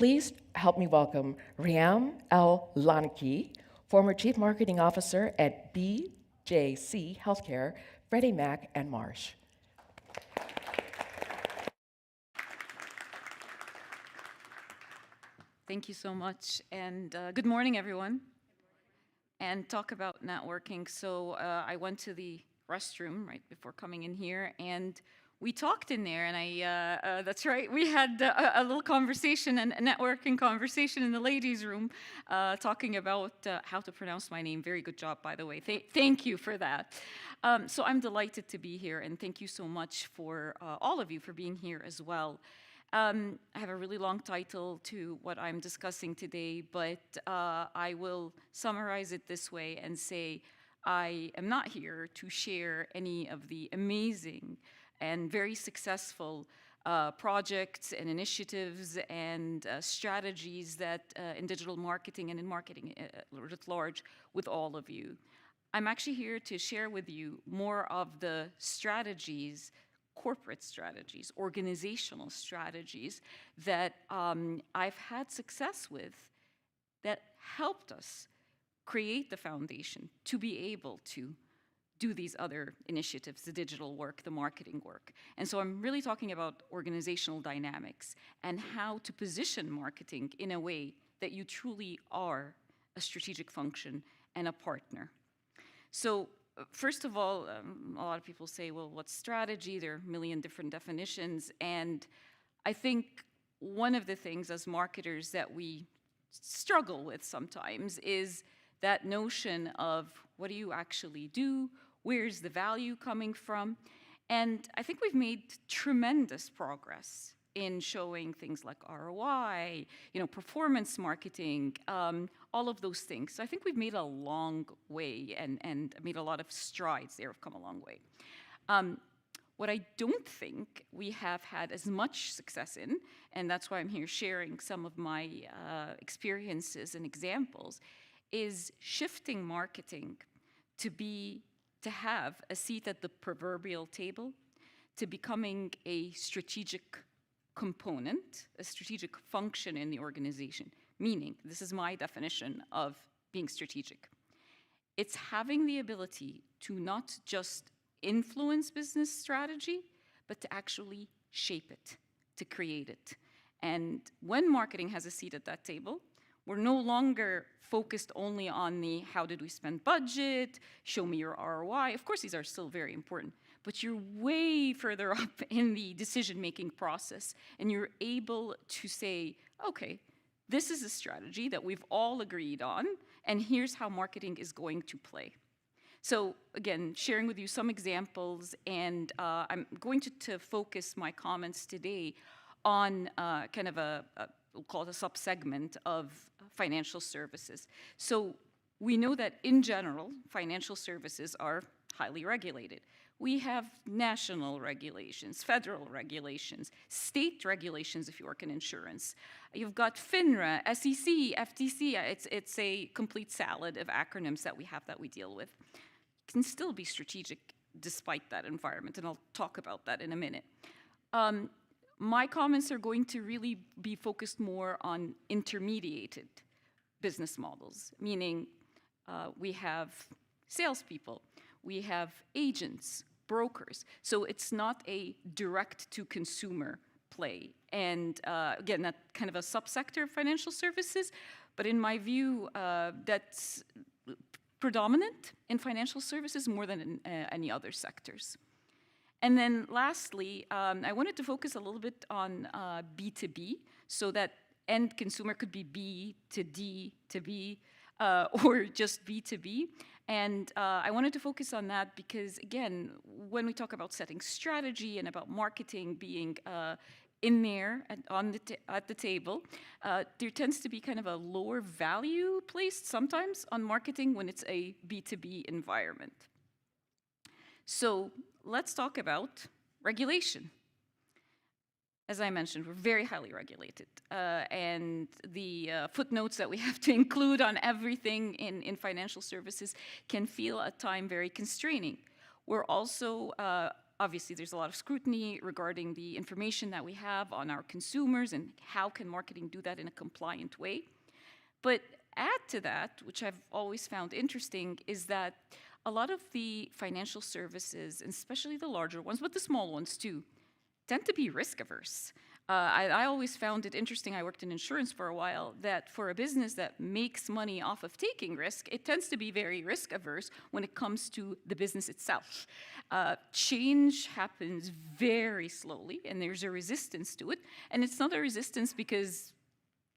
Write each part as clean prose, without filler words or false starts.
Please help me welcome Riham El-Lakany, former Chief Marketing Officer at BJC Healthcare, Freddie Mac, and Marsh. Thank you so much, and good morning, everyone. And talk about networking. So I went to the restroom right before coming in here, and we talked in there, and that's right, we had a little conversation, a networking conversation in the ladies' room, talking about how to pronounce my name. Very good job, by the way. Thank you for that. So I'm delighted to be here, and thank you so much for all of you for being here as well. I have a really long title to what I'm discussing today, but I will summarize it this way and say I am not here to share any of the amazing and very successful projects and initiatives and strategies that in digital marketing and in marketing at large with all of you. I'm actually here to share with you more of the strategies, corporate strategies, organizational strategies that I've had success with that helped us create the foundation to be able to do these other initiatives, the digital work, the marketing work. And so I'm really talking about organizational dynamics and how to position marketing in a way that you truly are a strategic function and a partner. So first of all, a lot of people say, well, what's strategy? There are a million different definitions. And I think one of the things as marketers that we struggle with sometimes is that notion of what do you actually do? Where's the value coming from? And I think we've made tremendous progress in showing things like ROI, performance marketing, all of those things. So I think we've made a long way and made a lot of strides there, have come a long way. What I don't think we have had as much success in, and that's why I'm here sharing some of my experiences and examples, is shifting marketing to have a seat at the proverbial table, to becoming a strategic component, a strategic function in the organization. Meaning, this is my definition of being strategic. It's having the ability to not just influence business strategy, but to actually shape it, to create it. And when marketing has a seat at that table, we're no longer focused only on the how did we spend budget, show me your ROI. Of course, these are still very important, but you're way further up in the decision-making process, and you're able to say, okay, this is a strategy that we've all agreed on, and here's how marketing is going to play. So again, sharing with you some examples, and I'm going to focus my comments today on kind of we'll call it a subsegment of financial services. So we know that in general, financial services are highly regulated. We have national regulations, federal regulations, state regulations if you work in insurance. You've got FINRA, SEC, FTC. It's a complete salad of acronyms that we deal with. It can still be strategic despite that environment, and I'll talk about that in a minute. My comments are going to really be focused more on intermediated business models, meaning we have salespeople, we have agents, brokers. So it's not a direct-to-consumer play. And again, that's kind of a subsector of financial services, but in my view, that's predominant in financial services more than in any other sectors. And then lastly, I wanted to focus a little bit on B2B, so that end consumer could be B to D to B, or just B2B. And I wanted to focus on that because, again, when we talk about setting strategy and about marketing being in there at the table, there tends to be kind of a lower value placed sometimes on marketing when it's a B2B environment. So let's talk about regulation. As I mentioned, we're very highly regulated, and the footnotes that we have to include on everything in financial services can feel at times very constraining. We're also obviously there's a lot of scrutiny regarding the information that we have on our consumers and how can marketing do that in a compliant way. But add to that, which I've always found interesting, is that a lot of the financial services, and especially the larger ones, but the small ones too, tend to be risk averse. I always found it interesting, I worked in insurance for a while, that for a business that makes money off of taking risk, it tends to be very risk averse when it comes to the business itself. Change happens very slowly, and there's a resistance to it. And it's not a resistance because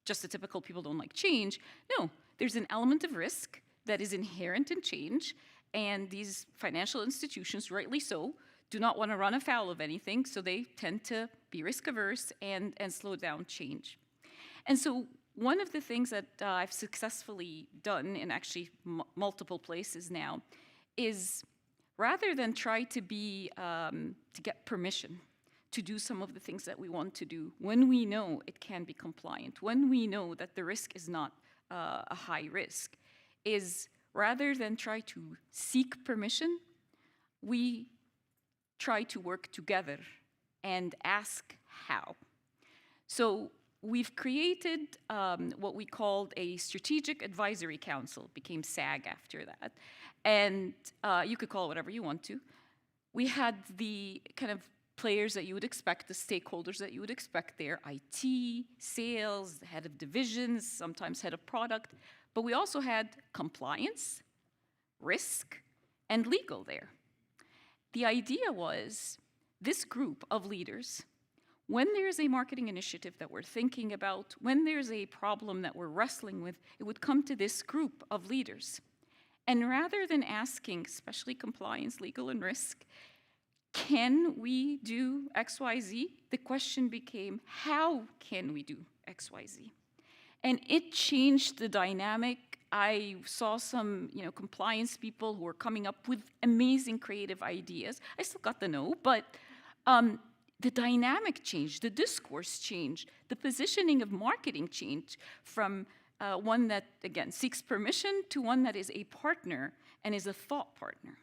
just the typical people don't like change. No, there's an element of risk that is inherent in change, and these financial institutions, rightly so, do not want to run afoul of anything, so they tend to be risk averse and slow down change. And so one of the things that I've successfully done in actually multiple places now is rather than try to be, to get permission to do some of the things that we want to do when we know it can be compliant, when we know that the risk is not a high risk, is rather than try to seek permission, we try to work together and ask how. So we've created what we called a Strategic Advisory Council, became SAG after that. And you could call it whatever you want to. We had the kind of players that you would expect, the stakeholders that you would expect there, IT, sales, the head of divisions, sometimes head of product. But we also had compliance, risk, and legal there. The idea was this group of leaders, when there's a marketing initiative that we're thinking about, when there's a problem that we're wrestling with, it would come to this group of leaders. And rather than asking, especially compliance, legal, and risk, can we do XYZ? The question became, how can we do XYZ? And it changed the dynamic. I saw some, compliance people who were coming up with amazing creative ideas. I still got the no, but the dynamic changed, the discourse changed, the positioning of marketing changed from one that, again, seeks permission to one that is a partner and is a thought partner.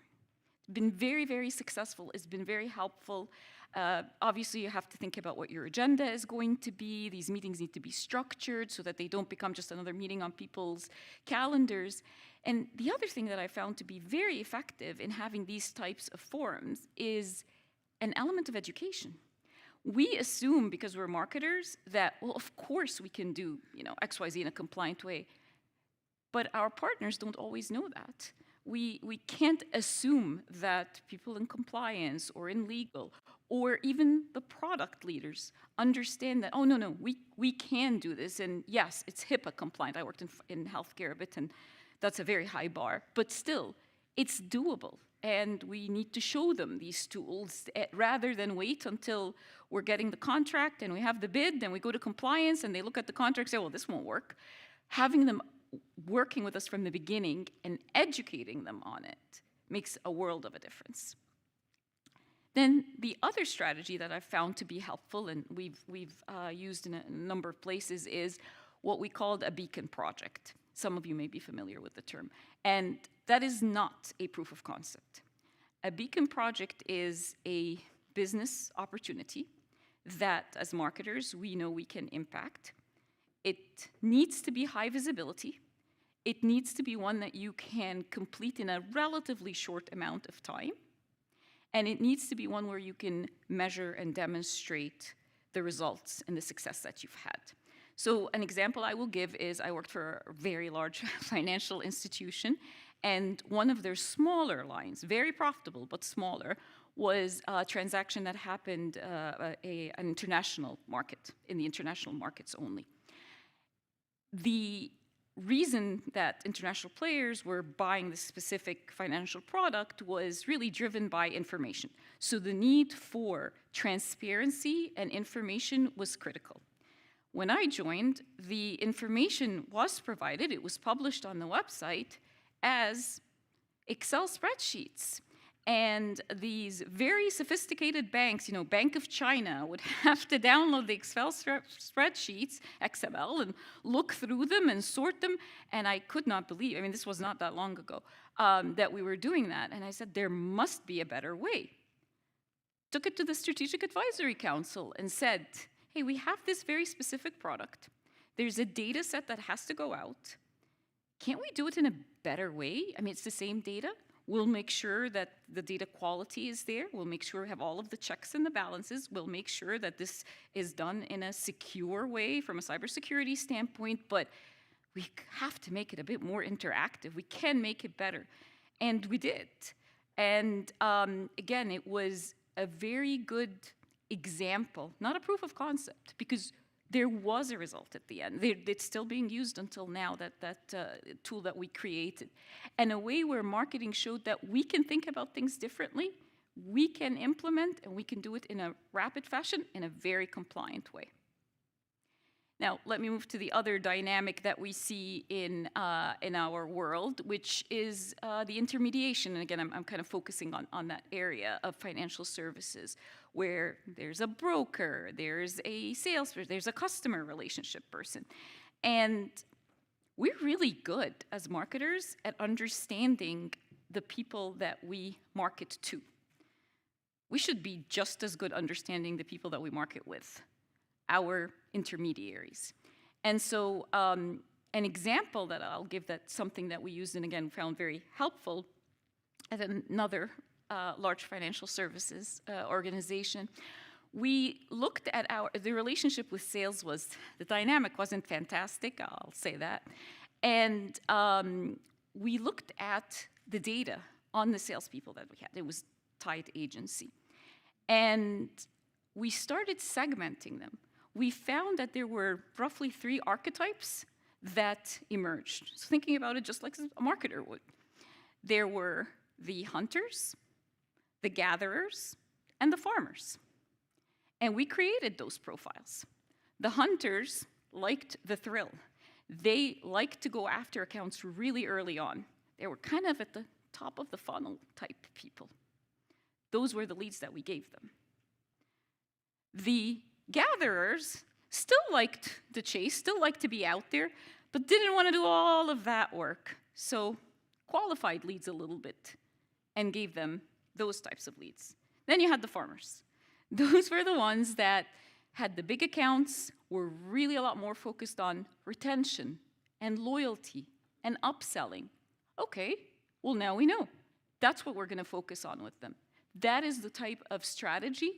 It's been very, very successful. It's been very helpful. Obviously, you have to think about what your agenda is going to be. These meetings need to be structured so that they don't become just another meeting on people's calendars. And the other thing that I found to be very effective in having these types of forums is an element of education. We assume, because we're marketers, that, well, of course we can do, XYZ in a compliant way. But our partners don't always know that. We can't assume that people in compliance or in legal or even the product leaders understand that, oh, no, we can do this. And yes, it's HIPAA compliant. I worked in healthcare a bit, and that's a very high bar. But still, it's doable. And we need to show them these tools rather than wait until we're getting the contract and we have the bid, then we go to compliance and they look at the contract and say, well, this won't work. Having them working with us from the beginning and educating them on it makes a world of a difference. Then the other strategy that I've found to be helpful, and we've used in a number of places, is what we called a beacon project. Some of you may be familiar with the term. And that is not a proof of concept. A beacon project is a business opportunity that, as marketers, we know we can impact. It needs to be high visibility. It needs to be one that you can complete in a relatively short amount of time. And it needs to be one where you can measure and demonstrate the results and the success that you've had. So an example I will give is I worked for a very large financial institution, and one of their smaller lines, very profitable but smaller, was a transaction that happened an international market, in the international markets only. The reason that international players were buying this specific financial product was really driven by information. So the need for transparency and information was critical. When I joined, the information was provided, it was published on the website as Excel spreadsheets. And these very sophisticated banks, Bank of China, would have to download the Excel spreadsheets, XML, and look through them and sort them. And I could not believe, this was not that long ago, that we were doing that. And I said, there must be a better way. took it to the Strategic Advisory Council and said, hey, we have this very specific product. There's a data set that has to go out. Can't we do it in a better way? I mean, it's the same data. We'll make sure that the data quality is there. We'll make sure we have all of the checks and the balances. We'll make sure that this is done in a secure way from a cybersecurity standpoint, but we have to make it a bit more interactive. We can make it better. And we did. And again, it was a very good example, not a proof of concept, because there was a result at the end. It's still being used until now, that tool that we created. And a way where marketing showed that we can think about things differently, we can implement, and we can do it in a rapid fashion, in a very compliant way. Now, let me move to the other dynamic that we see in our world, which is the intermediation. And again, I'm kind of focusing on that area of financial services, where there's a broker, there's a salesperson, there's a customer relationship person. And we're really good as marketers at understanding the people that we market to. We should be just as good understanding the people that we market with, our intermediaries. And so an example that I'll give, that's something that we used and again found very helpful at another large financial services organization. We looked at the relationship with sales the dynamic wasn't fantastic, I'll say that. And we looked at the data on the salespeople that we had. It was tied agency. And we started segmenting them. We found that there were roughly 3 archetypes that emerged. So thinking about it just like a marketer would. There were the hunters, the gatherers, and the farmers. And we created those profiles. The hunters liked the thrill. They liked to go after accounts really early on. They were kind of at the top of the funnel type people. Those were the leads that we gave them. The gatherers still liked the chase, still liked to be out there, but didn't want to do all of that work. So qualified leads a little bit and gave them those types of leads. Then you had the farmers. Those were the ones that had the big accounts, were really a lot more focused on retention and loyalty and upselling. Okay, well now we know. That's what we're going to focus on with them. That is the type of strategy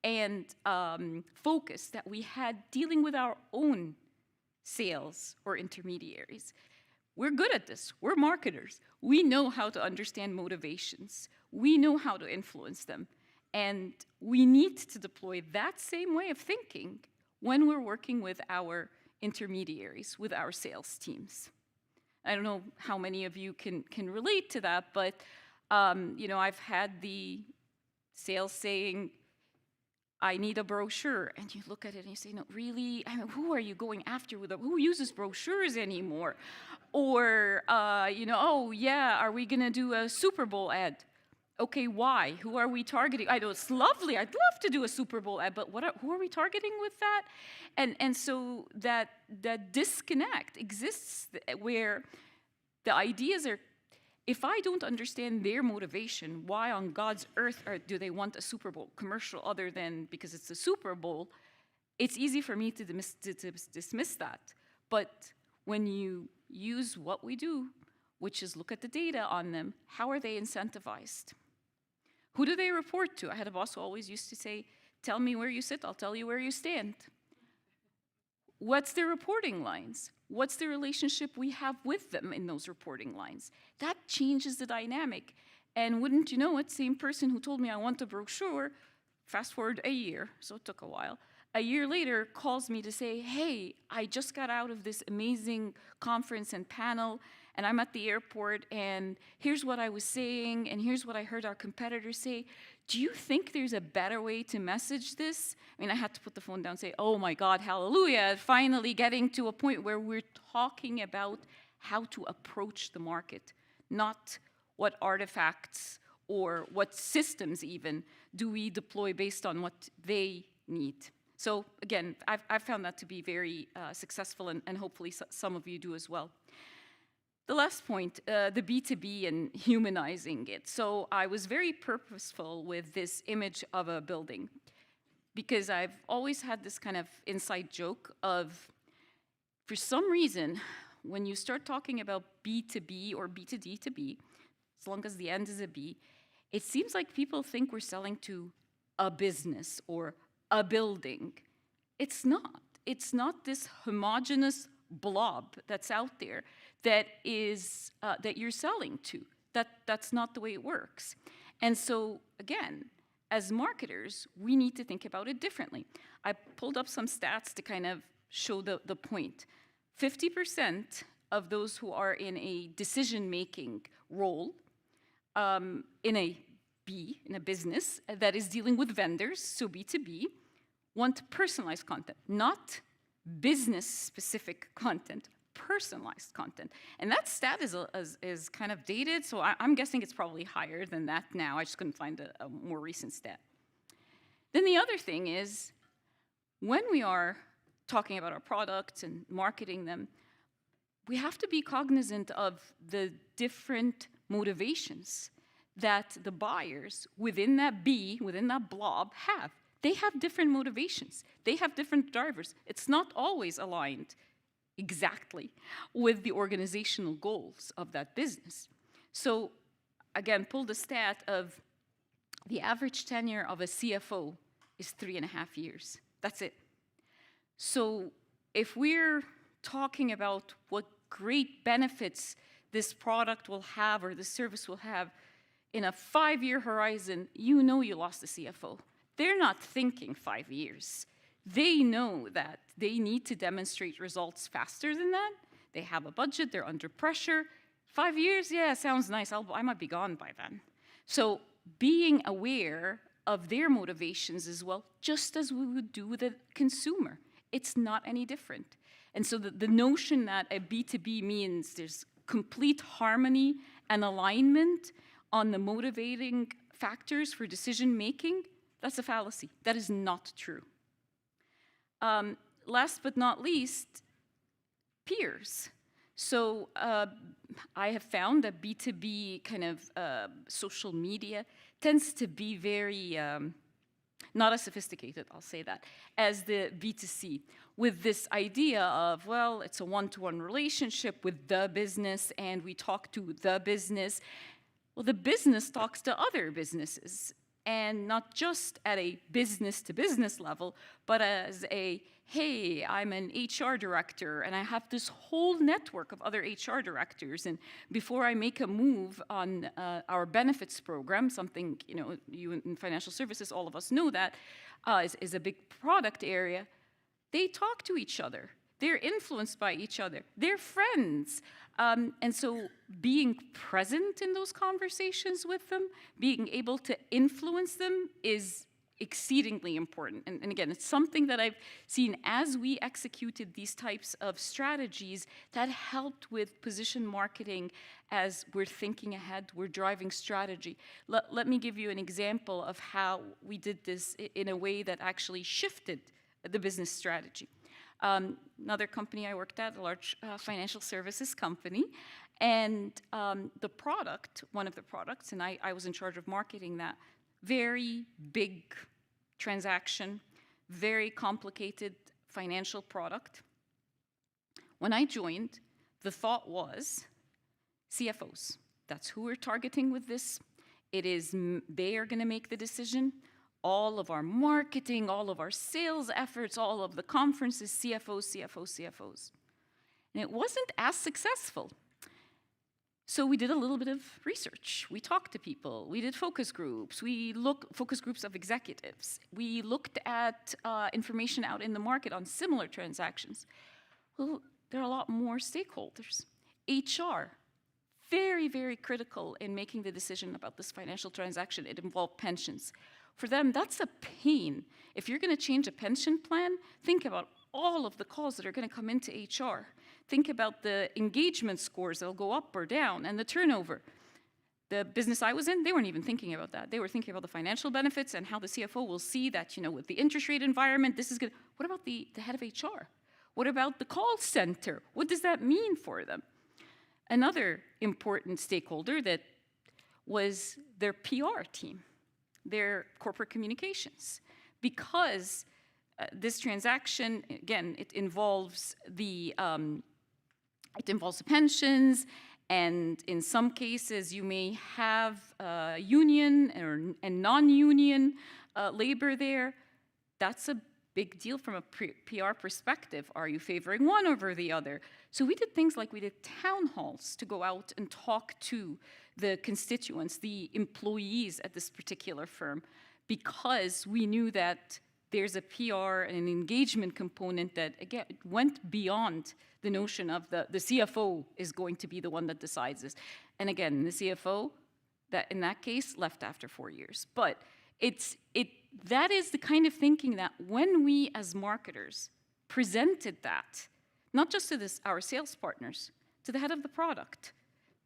and focus that we had dealing with our own sales or intermediaries. We're good at this. We're marketers. We know how to understand motivations. We know how to influence them. And we need to deploy that same way of thinking when we're working with our intermediaries, with our sales teams. I don't know how many of you can relate to that, but I've had the sales saying, I need a brochure. And you look at it and you say, no, really? I mean, who are you going after with who uses brochures anymore? Or, oh, yeah, are we going to do a Super Bowl ad? Okay, why? Who are we targeting? I know it's lovely. I'd love to do a Super Bowl ad, but who are we targeting with that? And so that disconnect exists where the ideas are, if I don't understand their motivation, why on God's earth do they want a Super Bowl commercial other than because it's a Super Bowl, it's easy for me to dismiss that. But when you use what we do, which is look at the data on them, how are they incentivized? Who do they report to? I had a boss who always used to say, tell me where you sit, I'll tell you where you stand. What's their reporting lines? What's the relationship we have with them in those reporting lines? That changes the dynamic. And wouldn't you know it, same person who told me I want a brochure, fast forward a year, so it took a while, a year later calls me to say, hey, I just got out of this amazing conference and panel, and I'm at the airport, and here's what I was saying, and here's what I heard our competitors say. Do you think there's a better way to message this? I mean, I had to put the phone down and say, oh my God, hallelujah, finally getting to a point where we're talking about how to approach the market, not what artifacts or what systems even do we deploy based on what they need. So again, I've found that to be very successful, and hopefully some of you do as well. The last point, the B2B and humanizing it. So I was very purposeful with this image of a building because I've always had this kind of inside joke of, for some reason, when you start talking about B2B or B2D to B, as long as the end is a B, it seems like people think we're selling to a business or a building. It's not. It's not this homogeneous blob that's out there that is that you're selling to. That's not the way it works. And so again, as marketers, we need to think about it differently. I pulled up some stats to kind of show the point. 50% of those who are in a decision-making role in a business that is dealing with vendors, so B2B, want personalized content, not business-specific content, personalized content. And that stat is kind of dated, so I'm guessing it's probably higher than that now. I just couldn't find a more recent stat. Then the other thing is, when we are talking about our products and marketing them, we have to be cognizant of the different motivations that the buyers within that B, within that blob, have. They have different motivations. They have different drivers. It's not always aligned exactly with the organizational goals of that business. So again, pull the stat of the average tenure of a CFO is 3.5 years. That's it. So if we're talking about what great benefits this product will have or this service will have in a 5-year horizon, you know you lost the CFO. They're not thinking 5 years. They know that they need to demonstrate results faster than that. They have a budget, they're under pressure. 5 years, yeah, sounds nice. I might be gone by then. So being aware of their motivations as well, just as we would do with a consumer. It's not any different. And so the notion that a B2B means there's complete harmony and alignment on the motivating factors for decision making, that's a fallacy. That is not true. Last but not least, peers. So I have found that B2B kind of social media tends to be very, not as sophisticated, I'll say that, as the B2C, with this idea of, well, it's a one-to-one relationship with the business and we talk to the business. Well, the business talks to other businesses, and not just at a business-to-business level, but as a, hey, I'm an HR director, and I have this whole network of other HR directors, and before I make a move on our benefits program, something, you in financial services, all of us know that, is a big product area, they talk to each other. They're influenced by each other. They're friends. And so being present in those conversations with them, being able to influence them is exceedingly important. And again, it's something that I've seen as we executed these types of strategies that helped with position marketing as we're thinking ahead, we're driving strategy. Let me give you an example of how we did this in a way that actually shifted the business strategy. Another company I worked at, a large financial services company, and the product, one of the products, and I was in charge of marketing that, very big transaction, very complicated financial product. When I joined, the thought was CFOs. That's who we're targeting with this. It is, they are going to make the decision. All of our marketing, all of our sales efforts, all of the conferences, CFOs. And it wasn't as successful. So we did a little bit of research. We talked to people. We did focus groups. Focus groups of executives. We looked at information out in the market on similar transactions. Well, there are a lot more stakeholders. HR, very, very critical in making the decision about this financial transaction. It involved pensions. For them, that's a pain. If you're going to change a pension plan, think about all of the calls that are going to come into HR. Think about the engagement scores that'll go up or down and the turnover. The business I was in, they weren't even thinking about that. They were thinking about the financial benefits and how the CFO will see that, with the interest rate environment, this is good. What about the head of HR? What about the call center? What does that mean for them? another important stakeholder that was their PR team, their corporate communications, because this transaction, again, it involves the pensions, and in some cases you may have union and non-union labor there. That's a big deal from a PR perspective. Are you favoring one over the other? So we did things like we did town halls to go out and talk to the constituents, the employees at this particular firm, because we knew that there's a PR and an engagement component that, again, went beyond the notion of the CFO is going to be the one that decides this. And again, the CFO, that in that case, left after 4 years. But that is the kind of thinking that when we as marketers presented that, not just to our sales partners, to the head of the product,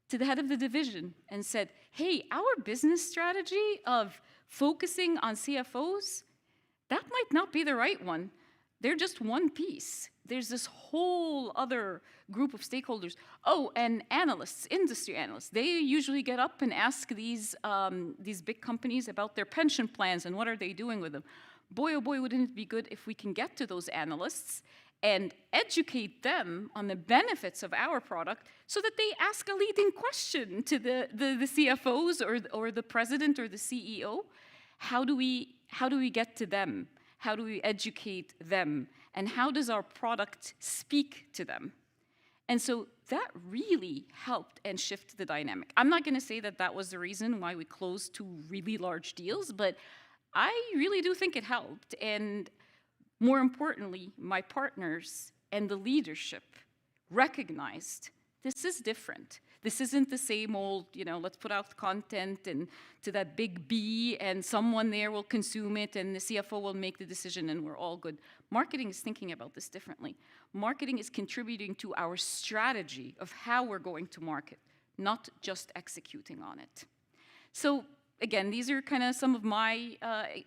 to the head of the division, and said, hey, our business strategy of focusing on CFOs, that might not be the right one. They're just one piece. There's this whole other group of stakeholders. Oh, and analysts, industry analysts, they usually get up and ask these big companies about their pension plans and what are they doing with them. Boy, oh boy, wouldn't it be good if we can get to those analysts and educate them on the benefits of our product so that they ask a leading question to the CFOs or the president or the CEO. How do we get to them? How do we educate them? And how does our product speak to them? And so that really helped and shifted the dynamic. I'm not going to say that that was the reason why we closed 2 really large deals, but I really do think it helped. And more importantly, my partners and the leadership recognized this is different. This isn't the same old, let's put out content and to that big B and someone there will consume it and the CFO will make the decision and we're all good. Marketing is thinking about this differently. Marketing is contributing to our strategy of how we're going to market, not just executing on it. So again, these are kind of some of my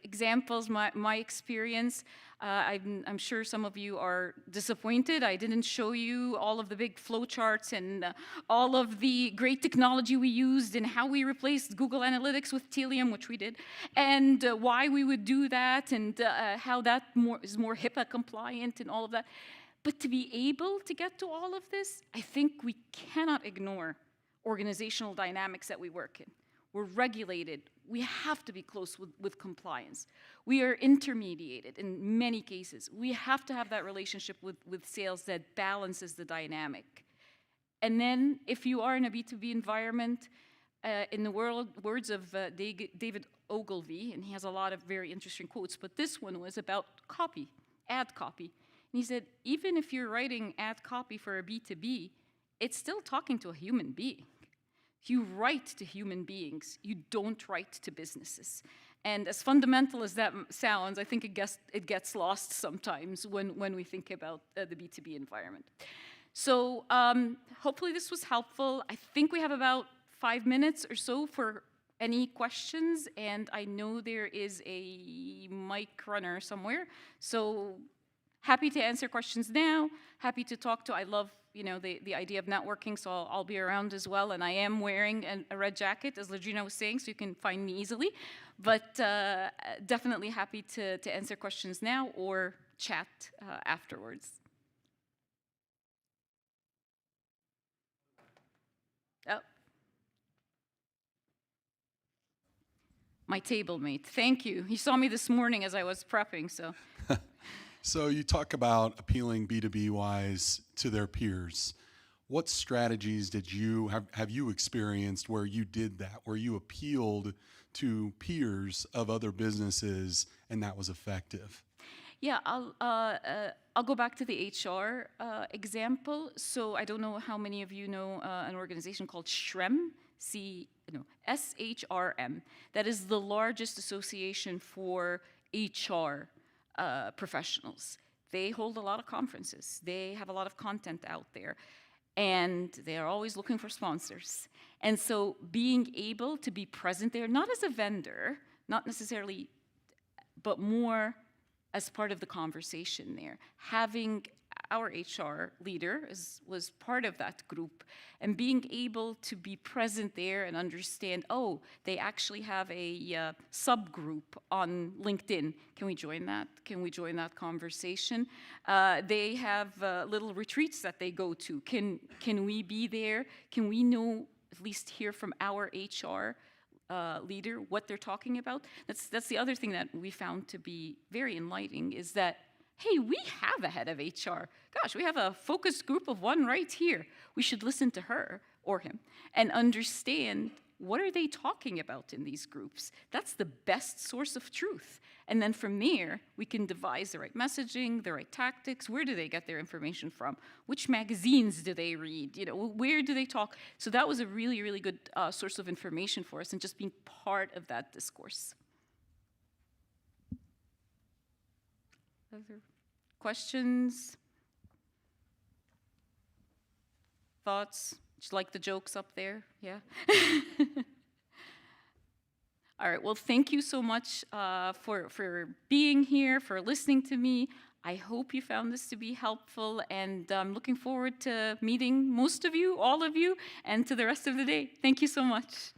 examples, my experience. I'm sure some of you are disappointed. I didn't show you all of the big flowcharts and all of the great technology we used and how we replaced Google Analytics with Telium, which we did, and why we would do that and how that is more HIPAA compliant and all of that. But to be able to get to all of this, I think we cannot ignore organizational dynamics that we work in. We're regulated. We have to be close with compliance. We are intermediated in many cases. We have to have that relationship with sales that balances the dynamic. And then if you are in a B2B environment, in the words of David Ogilvy, and he has a lot of very interesting quotes, but this one was about copy, ad copy. And he said, even if you're writing ad copy for a B2B, it's still talking to a human being. You write to human beings. You don't write to businesses. And as fundamental as that sounds, I think it gets lost sometimes when we think about the B2B environment. So hopefully this was helpful. I think we have about 5 minutes or so for any questions, and I know there is a mic runner somewhere. So happy to answer questions now, happy to talk to, I love the idea of networking, so I'll be around as well. And I am wearing a red jacket, as Legina was saying, so you can find me easily. But definitely happy to answer questions now or chat afterwards. Oh. My table mate, thank you. He saw me this morning as I was prepping, so. So you talk about appealing B2B-wise to their peers. What strategies have you experienced where you did that, where you appealed to peers of other businesses and that was effective? Yeah, I'll go back to the HR example. So I don't know how many of you know an organization called SHRM, SHRM. That is the largest association for HR professionals. They hold a lot of conferences. They have a lot of content out there. And they are always looking for sponsors. And so being able to be present there, not as a vendor, not necessarily, but more as part of the conversation there. Having our HR leader was part of that group, and being able to be present there and understand, oh, they actually have a subgroup on LinkedIn. Can we join that? Can we join that conversation? They have little retreats that they go to. Can we be there? Can we know, at least hear from our HR leader what they're talking about? That's the other thing that we found to be very enlightening, is that, hey, we have a head of HR. Gosh, we have a focus group of one right here. We should listen to her or him and understand, what are they talking about in these groups? That's the best source of truth. And then from there, we can devise the right messaging, the right tactics. Where do they get their information from? Which magazines do they read? Where do they talk? So that was a really, really good source of information for us, and just being part of that discourse. Other questions? Thoughts? Just like the jokes up there? Yeah? All right, well, thank you so much for being here, for listening to me. I hope you found this to be helpful, and I'm looking forward to meeting most of you, all of you, and to the rest of the day. Thank you so much.